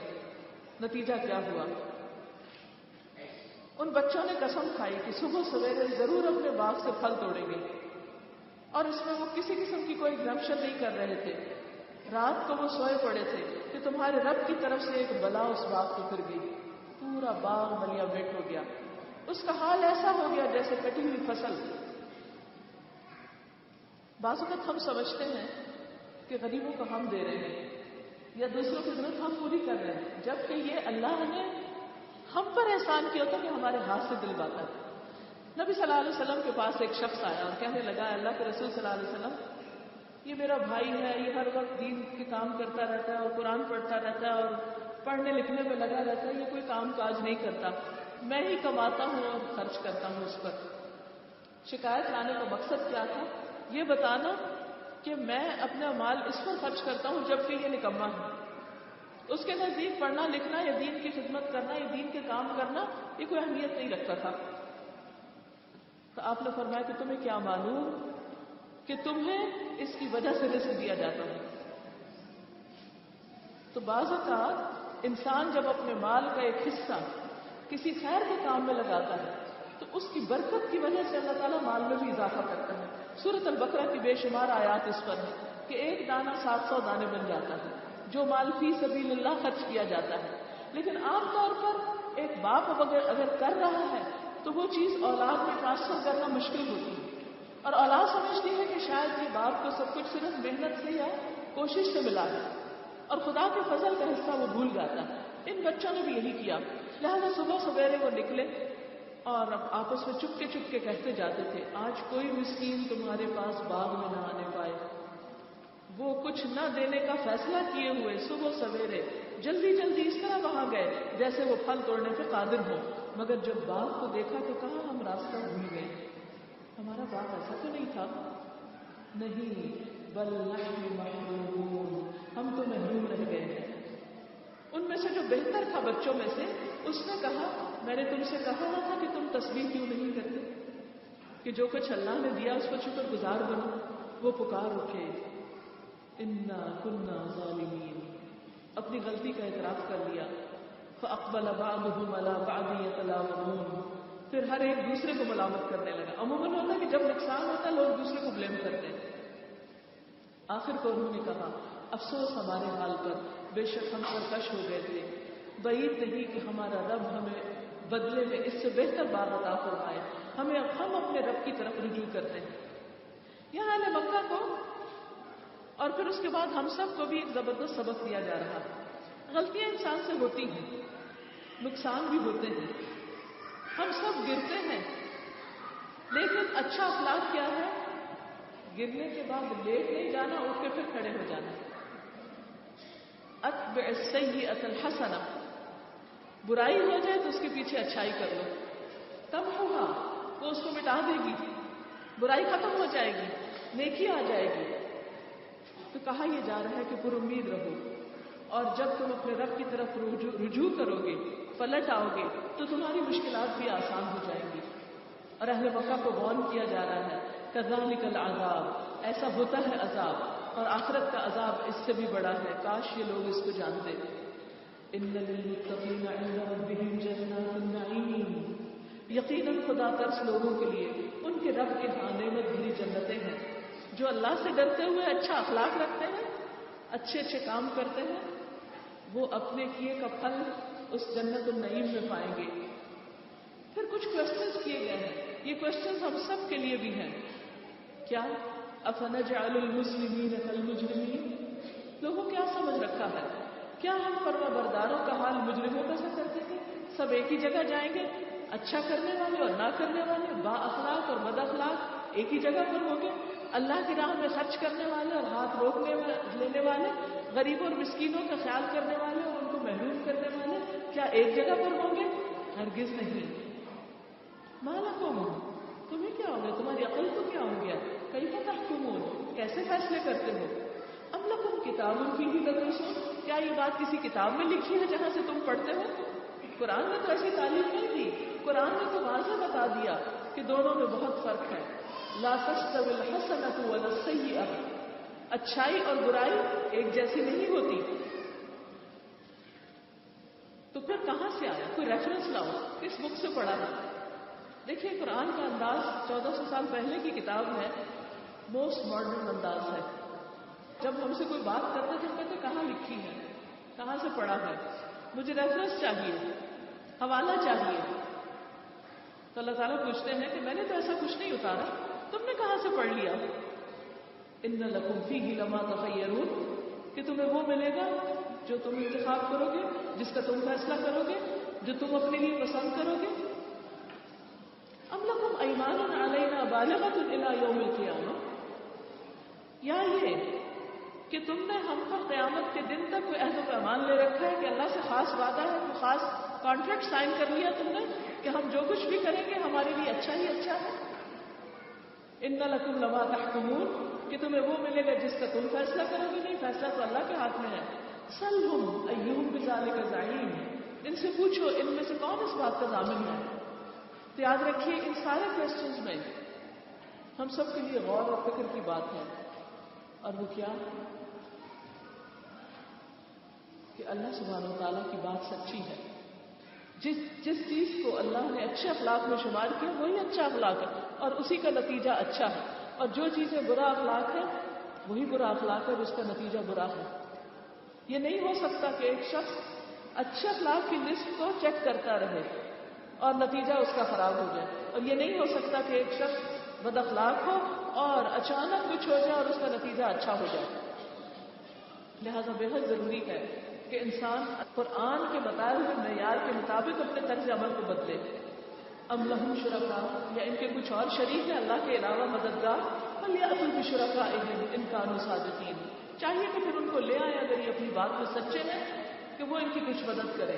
S1: نتیجہ کیا ہوا؟ ان بچوں نے قسم کھائی کہ صبح سویرے ضرور اپنے باغ سے پھل توڑیں گے. اور اس میں وہ کسی قسم کی کوئی ایگزمپشن نہیں کر رہے تھے. رات کو وہ سوئے پڑے تھے کہ تمہارے رب کی طرف سے ایک بلا اس باغ کو پھر گئی. پورا باغ ملیا بیٹ ہو گیا. اس کا حال ایسا ہو گیا جیسے کٹی ہوئی فصل. بعض وقت ہم سمجھتے ہیں کہ غریبوں کو ہم دے رہے ہیں یا دوسروں کی ضرورت ہم پوری کر رہے ہیں، جبکہ یہ اللہ نے ہم پر احسان کیا ہوتا کہ ہمارے ہاتھ سے دل باتا ہے. نبی صلی اللہ علیہ وسلم کے پاس ایک شخص آیا اور کہنے لگا، اللہ کے رسول صلی اللہ علیہ وسلم، یہ میرا بھائی ہے، یہ ہر وقت دین کے کام کرتا رہتا ہے اور قرآن پڑھتا رہتا ہے اور پڑھنے لکھنے میں لگا رہتا ہے، یہ کوئی کام کاج نہیں کرتا، میں ہی کماتا ہوں اور خرچ کرتا ہوں اس پر. شکایت لانے کا مقصد کیا تھا؟ یہ بتانا کہ میں اپنا مال اس پر خرچ کرتا ہوں جبکہ یہ نکما ہے. اس کے نزدیک پڑھنا لکھنا یا دین کی خدمت کرنا یا دین کے کام کرنا یہ کوئی اہمیت نہیں رکھتا تھا. تو آپ نے فرمایا کہ تمہیں کیا معلوم کہ تمہیں اس کی وجہ سے رزق دیا جاتا ہے. تو بعض اوقات انسان جب اپنے مال کا ایک حصہ کسی خیر کے کام میں لگاتا ہے تو اس کی برکت کی وجہ سے اللہ تعالیٰ مال میں بھی اضافہ کرتا ہے. سورۃ البقرہ کی بے شمار آیات اس پر ہے کہ ایک دانہ 700 دانے بن جاتا ہے جو مال فی سبیل اللہ خرچ کیا جاتا ہے. لیکن عام طور پر ایک باپ اگر کر رہا ہے تو وہ چیز اولاد میں ٹرانسفر کرنا مشکل ہوتی ہے اور اولاد سمجھتی ہے کہ شاید یہ باپ کو سب کچھ صرف محنت سے یا کوشش سے ملا ہے اور خدا کے فضل کا حصہ وہ بھول جاتا ہے. ان بچوں نے بھی یہی کیا. لہذا صبح سویرے وہ نکلے اور اب آپس میں چپ کے کہتے جاتے تھے، آج کوئی مسکین تمہارے پاس باغ میں نہ آنے پائے. وہ کچھ نہ دینے کا فیصلہ کیے ہوئے صبح سویرے جلدی اس طرح وہاں گئے جیسے وہ پھل توڑنے پہ قادر ہو. مگر جب باغ کو دیکھا تو کہا ہم راستہ بھول گئے، ہمارا باغ ایسا تو نہیں تھا. نہیں، بل نحن محرومون، ہم تو محروم رہ گئے ہیں. ان میں سے جو بہتر تھا بچوں میں سے اس نے کہا، میں نے تم سے کہا نہ تھا کہ تم تسبیح کیوں نہیں کرتے کہ جو کچھ اللہ نے دیا اس پر شکر گزار بنو. وہ پکار اٹھے، انا کنا ظالمین، اپنی غلطی کا اعتراف کر لیا. فاقبل بعضهم على بعض يتلاومون، پھر ہر ایک دوسرے کو ملامت کرنے لگا. عموماً ہوتا ہے کہ جب نقصان ہوتا ہے لوگ دوسرے کو بلیم کرتے ہیں. آخر کو انہوں نے کہا، افسوس ہمارے حال پر، بے شک ہم سرکش ہو گئے تھے. بعید نہیں کہ ہمارا رب ہمیں بدلے میں اس سے بہتر باغ عطا فرمائے. ہم اپنے رب کی طرف رجوع کرتے ہیں. یہاں اہل مکہ کو اور پھر اس کے بعد ہم سب کو بھی ایک زبردست سبق دیا جا رہا ہے. غلطیاں انسان سے ہوتی ہیں، نقصان بھی ہوتے ہیں، ہم سب گرتے ہیں، لیکن اچھا اخلاق کیا ہے؟ گرنے کے بعد لیٹ نہیں جانا، اٹھ کے پھر کھڑے ہو جانا. اتبع السیئۃ الحسنہ، برائی ہو جائے تو اس کے پیچھے اچھائی کر لو، تب ہوگا وہ اس کو مٹا دے گی، برائی ختم ہو جائے گی، نیکی آ جائے گی۔ تو کہا یہ جا رہا ہے کہ پر امید رہو، اور جب تم اپنے رب کی طرف رجوع کرو گے، پلٹ آؤ گے، تو تمہاری مشکلات بھی آسان ہو جائیں گی۔ اور اہل مکہ کو وارن کیا جا رہا ہے کذالک العذاب، ایسا ہوتا ہے عذاب، اور آخرت کا عذاب اس سے بھی بڑا ہے، کاش یہ لوگ اس کو جانتے۔ ان للمتقین عند ربهم جنات النعیم، یقیناً خدا ترس لوگوں کے لیے ان کے رب کے ہاں نعمت بھری جنتیں ہیں، جو اللہ سے ڈرتے ہوئے اچھا اخلاق رکھتے ہیں، اچھے اچھے کام کرتے ہیں، وہ اپنے کیے کا پھل اس جنت النعیم میں پائیں گے۔ پھر کچھ کوشچنز کیے گئے ہیں، یہ کوشچنز ہم سب کے لیے بھی ہیں۔ کیا افنجعل المسلمین کالمجرمین، لوگوں کیا سمجھ رکھا ہے، کیا ہم فرما برداروں کا حال مجرموں کا سا کرتے ہیں؟ سب ایک ہی جگہ جائیں گے، اچھا کرنے والے اور نہ کرنے والے، با اخلاق اور بد اخلاق ایک ہی جگہ پر ہوں گے، اللہ کی راہ میں خرچ کرنے والے اور ہاتھ روکنے لینے والے، غریبوں اور مسکینوں کا خیال کرنے والے اور ان کو محروم کرنے والے، کیا ایک جگہ پر ہوں گے؟ ہرگز نہیں۔ ما لکم، تمہیں کیا ہو گیا، تمہاری عقل کو کیا ہو گیا؟ کیف تحکمون، کیسے فیصلے کرتے ہو؟ ام لکم کتاب فیہ تدرسون، کیا یہ بات کسی کتاب میں لکھی ہے جہاں سے تم پڑھتے ہو؟ قرآن نے تو ایسی تعلیم نہیں دی، قرآن نے تو واضح بتا دیا کہ دونوں میں بہت فرق ہے۔ لا تستوی الحسنۃ ولا السیئۃ، اچھائی اور برائی ایک جیسی نہیں ہوتی۔ تو پھر کہاں سے آیا؟ کوئی ریفرنس لاؤ، کس بک سے پڑھا ہے؟ دیکھیے قرآن کا انداز 1400 سال پہلے کی کتاب ہے، موسٹ ماڈرن انداز ہے۔ جب ہم سے کوئی بات کرتے تو ہم کہتے کہاں لکھی ہے، کہاں سے پڑھا ہے، مجھے ریفرنس چاہیے، حوالہ چاہیے۔ تو اللہ تعالیٰ پوچھتے ہیں کہ میں نے تو ایسا کچھ نہیں اتارا، تم نے کہاں سے پڑھ لیا؟ ان لکم فیہ لما تخیرون، کہ تمہیں وہ ملے گا جو تم انتخاب کرو گے، جس کا تم فیصلہ کرو گے، جو تم اپنے لیے پسند کرو گے۔ ام لکم ایمان علینا بالغۃ الی یوم القیامہ، یا یہ کہ تم نے ہم پر قیامت کے دن تک کوئی عہد و پیمان لے رکھا ہے، کہ اللہ سے خاص وعدہ ہے، کوئی خاص کانٹریکٹ سائن کر لیا تم نے کہ ہم جو کچھ بھی کریں گے ہمارے لیے اچھا ہی اچھا ہے۔ ان لکم لما تحکمون، کہ تمہیں وہ ملے گا جس کا تم فیصلہ کرو گے، نہیں، فیصلہ تو اللہ کے ہاتھ میں ہے۔ سلہم ایہم بذالک زعیم، ان سے پوچھو ان میں سے کون اس بات کا ضامن ہے۔ تو یاد رکھیے ان سارے کوسچنز میں ہم سب کے لیے غور اور فکر کی بات ہے، اور وہ کیا کہ اللہ سبحانہ و تعالیٰ کی بات سچی ہے۔ جس چیز کو اللہ نے اچھے اخلاق میں شمار کیا وہی اچھا اخلاق ہے، اور اسی کا نتیجہ اچھا ہے، اور جو چیزیں برا اخلاق ہے وہی برا اخلاق ہے جس کا نتیجہ برا ہے۔ یہ نہیں ہو سکتا کہ ایک شخص اچھے اخلاق کی لسٹ کو چیک کرتا رہے اور نتیجہ اس کا خراب ہو جائے، اور یہ نہیں ہو سکتا کہ ایک شخص بد اخلاق ہو اور اچانک کچھ ہو جائے اور اس کا نتیجہ اچھا ہو جائے۔ لہذا بہت ضروری ہے کہ انسان قرآن کے بتائے ہوئے معیار کے مطابق اپنے طرز عمل کو بدلے۔ ام لہم شرکاء، یا ان کے کچھ اور شریک ہیں اللہ کے علاوہ مددگار، فلیأتوا بشرکائہم ان کانوا صادقین، چاہیے کہ پھر ان کو لے آئے اگر یہ اپنی بات میں سچے ہیں کہ وہ ان کی کچھ مدد کرے۔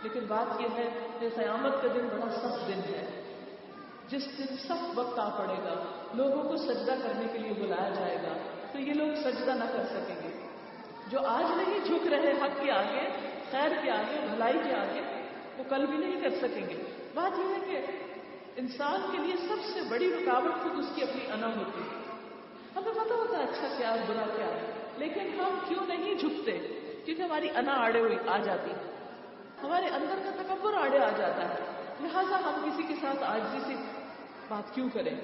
S1: لیکن بات یہ ہے کہ قیامت کا دن بڑا سخت دن ہے، جس دن سخت وقت آ پڑے گا، لوگوں کو سجدہ کرنے کے لیے بلایا جائے گا، تو یہ لوگ سجدہ نہ کر سکیں گے۔ جو آج نہیں جھک رہے حق کے آگے، خیر کے آگے، بھلائی کے آگے، وہ کل بھی نہیں کر سکیں گے۔ بات یہ ہے کہ انسان کے لیے سب سے بڑی رکاوٹ خود اس کی اپنی انا ہوتی ہے۔ ہمیں پتہ ہوتا ہے اچھا کیا ہے برا کیا ہے، لیکن ہم کیوں نہیں جھکتے؟ کیونکہ ہماری انا آڑے ہوئی آ جاتی ہے، ہمارے اندر کا تکبر آڑے آ جاتا ہے۔ لہٰذا ہم کسی کے ساتھ عاجزی سے بات کیوں کریں،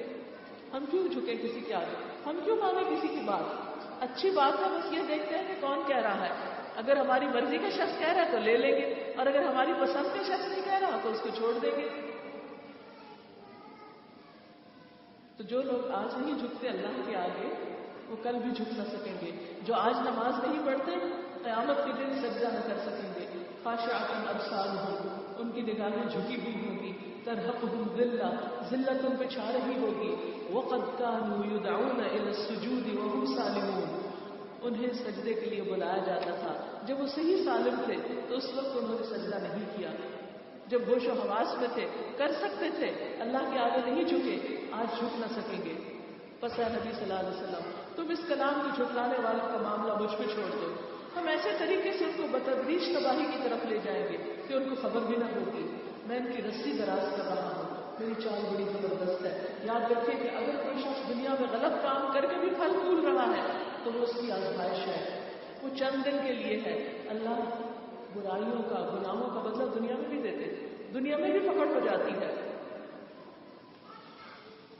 S1: ہم کیوں جھکیں کسی کے آگے، ہم کیوں مانیں کسی کی بات؟ اچھی بات ہے، بس یہ دیکھتے ہیں کہ کون کہہ رہا ہے، اگر ہماری مرضی کا شخص کہہ رہا ہے تو لے لیں گے، اور اگر ہماری پسند کا شخص نہیں کہہ رہا تو اس کو چھوڑ دیں گے۔ تو جو لوگ آج نہیں جھکتے اللہ کے آگے وہ کل بھی جھک نہ سکیں گے، جو آج نماز نہیں پڑھتے قیامت کے دن سجدہ نہ کر سکیں گے۔ خاشعۃ ابصارہم، ان کی نگاہیں جھکی ہوئی ہوگی، ترہقہم ذلہ، ذلت ان پہ چھا رہی ہوگی، وقد کانوا یدعون الی السجود وهم سالمون، انہیں سجدے کے لیے بلایا جاتا تھا. جب وہ صحیح سالم تھے تو اس وقت انہوں نے سجدہ نہیں کیا. جب ہوش و حواس میں تھے کر سکتے تھے, اللہ کے آگے نہیں جھکے, آج جھک نہ سکیں گے. پس اے نبی صلی اللہ علیہ وسلم تم اس کلام کو جھٹلانے والوں کا معاملہ مجھ پہ چھوڑ دو. ہم ایسے طریقے سے ان کو بتدریج تباہی کی طرف لے جائیں گے کہ ان کو خبر بھی نہ ہوگی. میں ان کی رسی دراز کر رہا ہوں, میری چال بڑی زبردست ہے. یاد رکھیں کہ اگر کوئی شخص دنیا میں غلط کام کر کے بھی پھل پھول رہا ہے تو وہ اس کی آزمائش ہے, وہ چند دن کے لیے ہے. اللہ برائیوں کا, گناہوں کا بدلہ دنیا میں بھی دیتے, دنیا میں بھی پکڑ ہو جاتی ہے.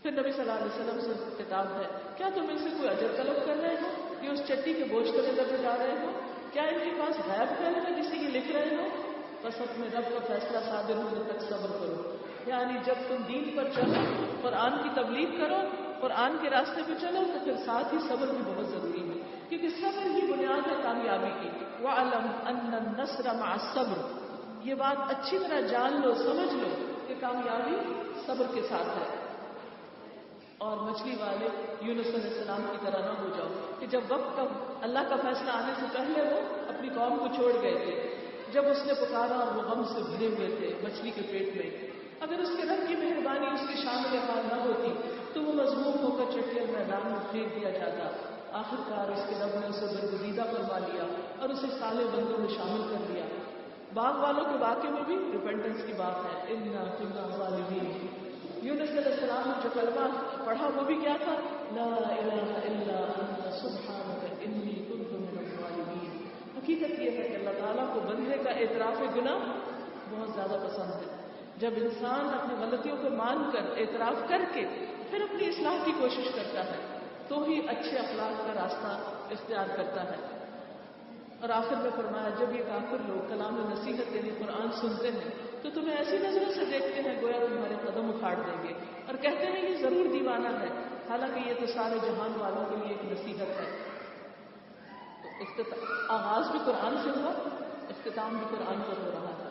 S1: پھر نبی صلی اللہ علیہ وسلم سے خطاب ہے, کیا تم ان سے کوئی اجر طلب کر رہے ہو, یہ اس چٹی کے بوجھ کو نظر جا رہے ہو؟ کیا ان کے پاس غیب علم ہے جسے یہ لکھ رہے ہو؟ بس اپنے رب کا فیصلہ صادر ہونے تک صبر کرو. یعنی جب تم دین پر چلو, قرآن کی تبلیغ کرو, قرآن کے راستے پہ چلو, تو پھر ساتھ ہی صبر بھی بہت ضروری ہے, کیونکہ صبر ہی بنیاد ہے کامیابی کی. وَاعْلَمْ أَنَّ النَّصْرَ مَعَ الصَّبْرِ, یہ بات اچھی طرح جان لو, سمجھ لو کہ کامیابی صبر کے ساتھ ہے. اور مچھلی والے یونس علیہ السلام کی طرح نہ ہو جاؤ کہ جب وقت کا اللہ کا فیصلہ آنے سے پہلے وہ اپنی قوم کو چھوڑ گئے تھے. جب اس نے پکارا اور وہ غم سے بھرے ہوئے تھے مچھلی کے پیٹ میں, اگر اس کے رب کی مہربانی اس کی شامل حال نہ ہوتی تو وہ مضموم ہو کر چٹیل میدان میں پھینک دیا جاتا. آخرکار اس کے رب نے اسے برگزیدہ فرما لیا اور اسے صالح بندوں میں شامل کر لیا. باغ والوں کے واقعے میں بھی ریپینٹنس کی بات ہے. اِنَّا كُنَّا ظَالِمِينَ. یونس علیہ السلام نے جو کلمہ پڑھا وہ بھی کیا تھا, لا الہ الا انت سبحانک انی کنت من الظالمین. حقیقت یہ ہے کہ اللہ تعالیٰ کو بندے کا اعتراف گناہ بہت زیادہ پسند ہے. جب انسان اپنی غلطیوں کو مان کر, اعتراف کر کے پھر اپنی اصلاح کی کوشش کرتا ہے تو ہی اچھے اخلاق کا راستہ اختیار کرتا ہے. اور آخر میں فرمایا, جب یہ کافر لوگ کلام نصیحت یعنی قرآن سنتے ہیں تو تمہیں ایسی نظروں سے دیکھتے ہیں گویا تمہارے قدم اکھاڑ دیں گے, اور کہتے ہیں یہ ضرور دیوانہ ہے, حالانکہ یہ تو سارے جہان والوں کے لیے ایک نصیحت ہے. تو آغاز بھی قرآن سے ہوا, اختتام بھی قرآن پر ہو رہا ہے.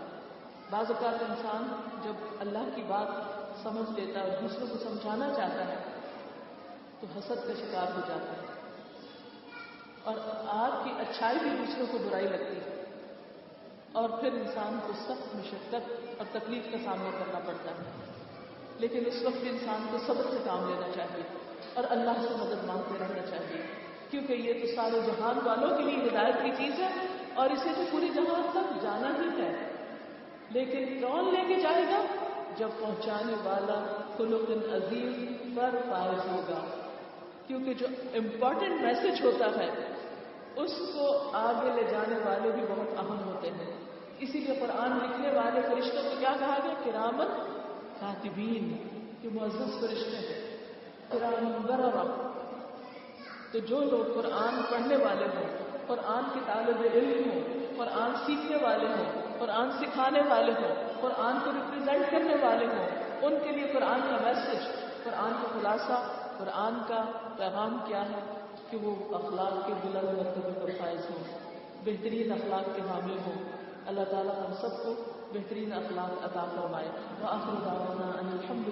S1: بعض اوقات انسان جب اللہ کی بات سمجھ لیتا ہے اور دوسروں کو سمجھانا چاہتا ہے تو حسد کا شکار ہو جاتا ہے, اور آپ کی اچھائی بھی دوسروں کو برائی لگتی ہے, اور پھر انسان کو سخت مشقت اور تکلیف کا سامنا کرنا پڑتا ہے. لیکن اس وقت بھی انسان کو صبر سے کام لینا چاہیے اور اللہ سے مدد مانگتے رہنا چاہیے, کیونکہ یہ تو سارے جہان والوں کے لیے ہدایت کی چیز ہے اور اسے تو پورے جہان تک جانا ہی ہے. لیکن کون لے کے جائے گا؟ جب پہنچانے والا خلق عظیم پر فائز ہوگا, کیونکہ جو امپورٹنٹ میسج ہوتا ہے اس کو آگے لے جانے والے بھی بہت اہم ہوتے ہیں. اسی لیے قرآن لکھنے والے فرشتوں کو کیا کہا گیا؟ کرامن کاتبین, کہ معزز فرشتے ہیں, کرامن بررہ. تو جو لوگ قرآن پڑھنے والے ہوں, قرآن کے طالب علم ہوں, قرآن سیکھنے والے ہوں, قرآن سکھانے والے ہوں, قرآن کو ریپرزینٹ کرنے والے ہوں, ان کے لیے قرآن کا میسج, قرآن کا خلاصہ, قرآن کا پیغام کیا ہے کہ وہ اخلاق کے بلند مرتبے پر فائز ہوں, بہترین اخلاق کے حامل ہوں. اللہ تعالیٰ ہم سب کو بہترین اخلاق عطا فرمائے. وآخر دعوانا ان الحمد